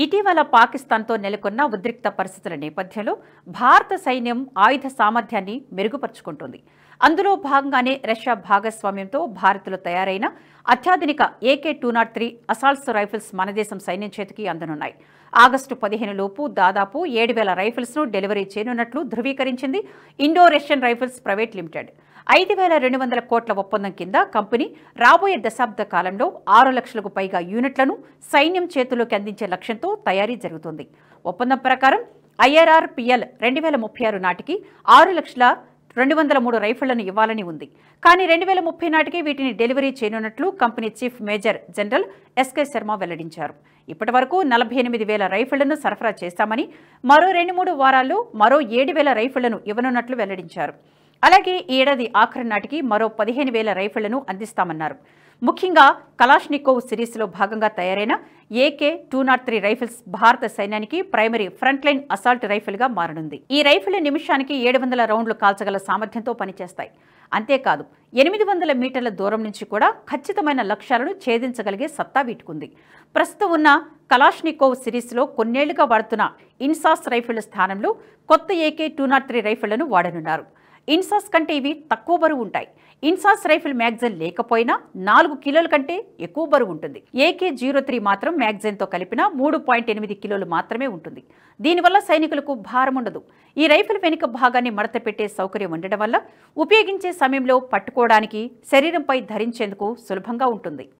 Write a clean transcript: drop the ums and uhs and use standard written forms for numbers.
ఇటీవల పాకిస్తాన్తో నెలకొన్న ఉద్రిక్త పరిస్థితుల నేపథ్యంలో భారత సైన్యం ఆయుధ సామర్థ్యాన్ని మెరుగుపరుచుకుంటోంది. అందులో భాగంగానే రష్యా భాగస్వామ్యంతో భారత్లో తయారైన అత్యాధునిక AK-203 అసాల్ట్స్ రైఫిల్స్ మన దేశం సైన్యం చేతికి అందనున్నాయి. ఆగస్టు 15 లోపు దాదాపు 7,000 రైఫిల్స్ను డెలివరీ చేయనున్నట్లు ధృవీకరించింది Indo Russian rifles private limited. 5,200 కోట్ల ఒప్పందం కింద కంపెనీ రాబోయే దశాబ్ద కాలంలో 6 లక్షలకు పైగా యూనిట్లను సైన్యం చేతుల్లోకి అందించే లక్ష్యంతో తయారీ జరుగుతోంది. ఒప్పందం ప్రకారం IRRPL 2036 నాటికి 6,203,000 రైఫిళ్లను ఇవ్వాలని ఉంది. కానీ 2030 నాటికి వీటిని డెలివరీ చేయనున్నట్లు company chief major general SK Sharma వెల్లడించారు. ఇప్పటి వరకు 48,000 రైఫిళ్లను సరఫరా చేస్తామని, మరో 2-3 వారాల్లో మరో 7,000 రైఫిళ్లను ఇవ్వనున్నట్లు వెల్లడించారు. అలాగే ఈ ఏడాది ఆఖరి నాటికి మరో 15,000 రైఫిళ్లను అందిస్తామన్నారు. ముఖ్యంగా కలాష్నికోవ్ సిరీస్లో భాగంగా తయారైన AK-203 రైఫిల్స్ భారత సైన్యానికి ప్రైమరీ ఫ్రంట్ లైన్ అసాల్ట్ రైఫిల్గా మారనుంది. ఈ రైఫిల్ నిమిషానికి 700 రౌండ్లు కాల్చగల సామర్థ్యంతో పనిచేస్తాయి. అంతేకాదు 800 మీటర్ల దూరం నుంచి కూడా ఖచ్చితమైన లక్ష్యాలను ఛేదించగలిగే సత్తా వీటుకుంది. ప్రస్తుతం ఉన్న కలాష్నికోవ్ సిరీస్లో కొన్నేళ్లుగా వాడుతున్న ఇన్సాస్ రైఫిళ్ల స్థానంలో కొత్త AK-203 రైఫిళ్లను వాడనున్నారు. ఇన్సాస్ కంటే ఇవి తక్కువ బరువు ఉంటాయి. ఇన్సాస్ రైఫిల్ మ్యాగజైన్ లేకపోయినా 4 కిలోల కంటే ఎక్కువ బరువు ఉంటుంది. AK-03 మాత్రం మ్యాగజైన్తో కలిపిన 3.8 కిలోలు మాత్రమే ఉంటుంది. దీనివల్ల సైనికులకు భారం ఉండదు. ఈ రైఫిల్ వెనుక భాగాన్ని మడత పెట్టే సౌకర్యం ఉండడం వల్ల ఉపయోగించే సమయంలో పట్టుకోవడానికి, శరీరంపై ధరించేందుకు సులభంగా ఉంటుంది.